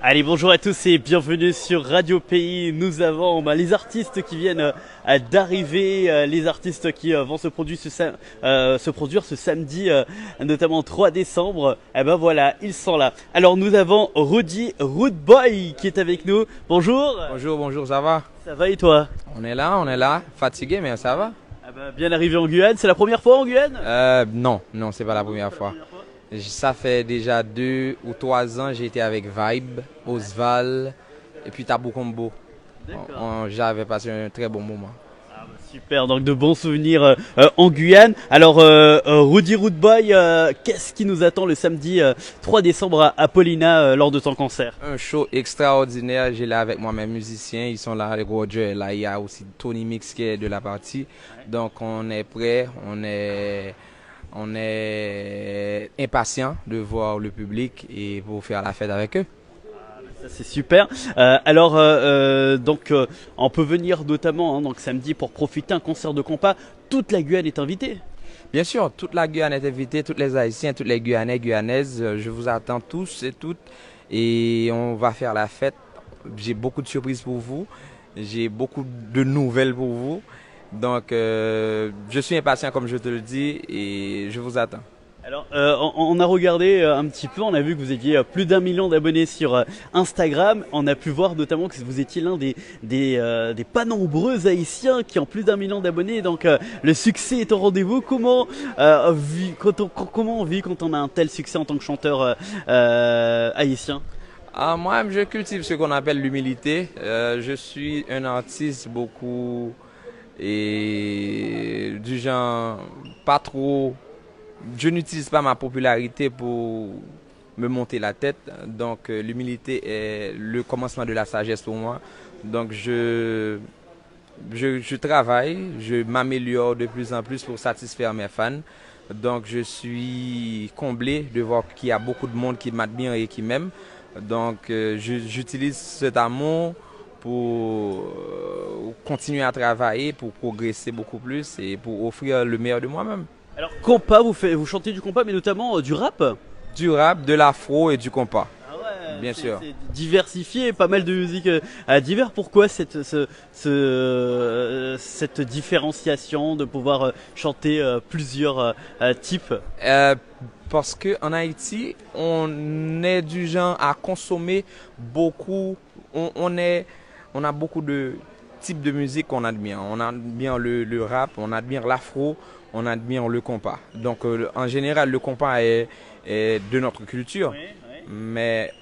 Allez, bonjour à tous et bienvenue sur Radio Pays. Nous avons les artistes qui viennent d'arriver, les artistes qui vont se produire ce samedi, notamment 3 décembre. Et ben voilà, ils sont là. Alors nous avons Rudy Rootboy qui est avec nous. Bonjour. Bonjour, bonjour, ça va? Ça va et toi? On est là, fatigué, mais ça va? Ah ben, bien arrivé en Guyane. C'est la première fois en Guyane? Non, non, c'est pas la première fois. Ça fait déjà 2 ou 3 ans, j'ai été avec Vibe, Osval et puis Tabou Combo. J'avais passé un très bon moment. Ah bah super, donc de bons souvenirs en Guyane. Alors Rudy Rootboy, qu'est-ce qui nous attend le samedi 3 décembre à Paulina lors de ton concert? Un show extraordinaire, j'ai là avec moi mes musiciens, ils sont là, Roger est là, il y a aussi Tony Mix qui est de la partie. Donc on est prêt, on est impatient de voir le public et pour faire la fête avec eux. Ça c'est super. Donc on peut venir notamment donc samedi pour profiter un concert de compas. Toute la Guyane est invitée. Bien sûr, toute la Guyane est invitée, tous les Haïtiens, tous les Guyanais, Guyanaises. Je vous attends tous et toutes et on va faire la fête. J'ai beaucoup de surprises pour vous, j'ai beaucoup de nouvelles pour vous. Donc, je suis impatient comme je te le dis et je vous attends. Alors, on a regardé un petit peu, on a vu que vous aviez plus d'1 million d'abonnés sur Instagram. On a pu voir notamment que vous étiez l'un des pas nombreux Haïtiens qui ont plus d'1 million d'abonnés. Donc, le succès est au rendez-vous. Comment on vit quand on a un tel succès en tant que chanteur haïtien? Moi, je cultive ce qu'on appelle l'humilité. Je suis un artiste beaucoup et du genre pas trop. Je n'utilise pas ma popularité pour me monter la tête. Donc l'humilité est le commencement de la sagesse pour moi. Donc je travaille, je m'améliore de plus en plus pour satisfaire mes fans. Donc je suis comblé de voir qu'il y a beaucoup de monde qui m'admire et qui m'aime. Donc j'utilise cet amour pour continuer à travailler, pour progresser beaucoup plus et pour offrir le meilleur de moi-même. Alors compas, vous chantez du compas mais notamment du rap? Du rap, de l'afro et du compas. Ah ouais, bien sûr. C'est diversifié, pas mal de musiques divers. Pourquoi cette différenciation de pouvoir chanter plusieurs types? Parce qu'en Haïti, on est du genre à consommer beaucoup. On a beaucoup de types de musique qu'on admire. On admire le rap, on admire l'afro, on admire le compas. Donc en général, le compas est de notre culture. Oui, oui. Mais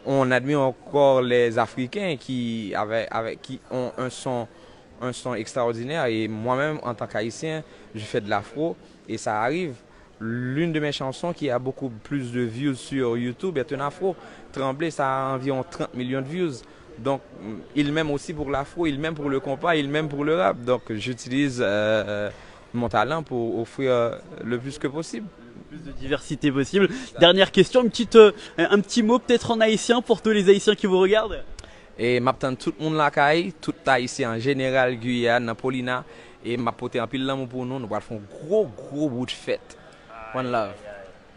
on admire encore les Africains qui ont un son extraordinaire. Et moi-même, en tant qu'Haïtien, je fais de l'afro et ça arrive. L'une de mes chansons qui a beaucoup plus de views sur YouTube est un afro. Tremblay, ça a environ 30 millions de views. Donc, il m'aime aussi pour l'afro, il m'aime pour le compas, il m'aime pour le rap. Donc, j'utilise mon talent pour offrir le plus que possible. Plus de diversité possible. Dernière question, un petit mot peut-être en haïtien pour tous les Haïtiens qui vous regardent. Et m'attends tout le monde la caille, tout Haïtien en général, Guyane, Paulina, et m'apporter un pile l'amour pour nous. Nous allons faire un gros bout de fête. One love.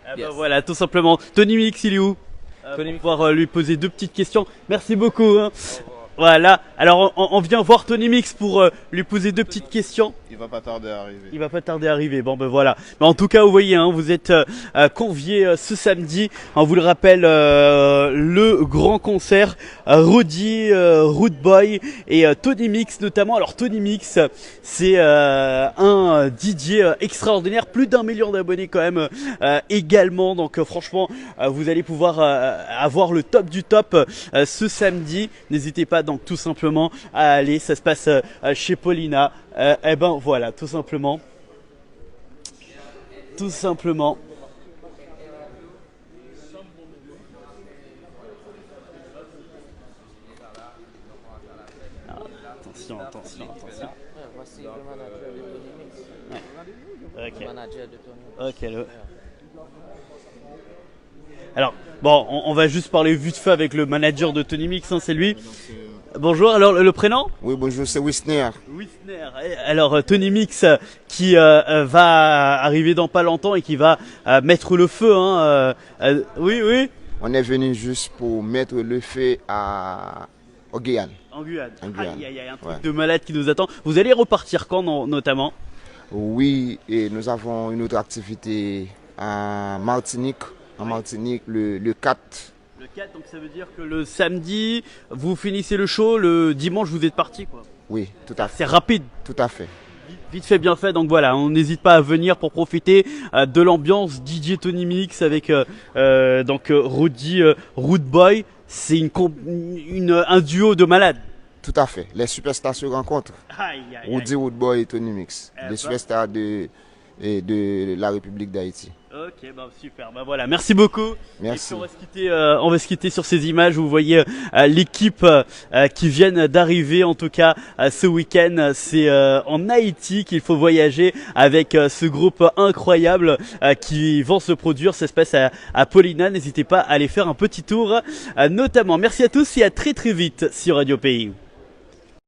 Ah bah voilà, tout simplement. Tony Mix, il est où? Pour pouvoir lui poser 2 petites questions. Merci beaucoup. Hein. Voilà, alors on vient voir Tony Mix pour lui poser 2 petites questions. Il va pas tarder à arriver. Il va pas tarder à arriver. Bon ben voilà. Mais en tout cas, vous voyez, hein, vous êtes conviés ce samedi. On vous le rappelle, le grand concert Rudy Rootboy et Tony Mix notamment. Alors Tony Mix, c'est un DJ extraordinaire, plus d'1 million d'abonnés quand même également. Donc franchement, vous allez pouvoir avoir le top du top ce samedi. N'hésitez pas donc tout simplement à aller. Ça se passe chez Paulina. Eh ben voilà, tout simplement. Tout simplement. Ah, attention, attention, attention. Voici le manager de Tony Mix. Ok. Le manager de Tony Mix. Ok. Alors, bon, on va juste parler vite fait avec le manager de Tony Mix, hein, c'est lui. Bonjour, alors le prénom? Oui, bonjour, c'est Wisner. Wisner. Alors Tony Mix qui va arriver dans pas longtemps et qui va mettre le feu. Hein, oui, oui. On est venu juste pour mettre le feu au Guyane. En Guyane. En Guyane. Aïe, aïe, aïe, un truc Ouais. de malade qui nous attend. Vous allez repartir quand notamment? Oui, et nous avons une autre activité en Martinique le 4. Le 4, donc ça veut dire que le samedi, vous finissez le show, le dimanche vous êtes parti quoi. Oui, tout à fait. C'est rapide. Tout à fait. Vite fait, bien fait. Donc voilà, on n'hésite pas à venir pour profiter de l'ambiance DJ Tony Mix avec Rudy, Rude Boy. C'est un duo de malades. Tout à fait. Les superstars se rencontrent. Aïe, aïe, aïe. Rudy, Rude Boy et Tony Mix. Eh ben. Les superstars de la République d'Haïti. Ok, bah super, bah voilà, merci beaucoup. Merci. Et puis on va se quitter sur ces images où vous voyez l'équipe qui vient d'arriver, en tout cas ce week-end. C'est en Haïti qu'il faut voyager avec ce groupe incroyable qui vont se produire. Ça se passe à Paulina. N'hésitez pas à aller faire un petit tour, notamment. Merci à tous et à très très vite sur Radio Pays.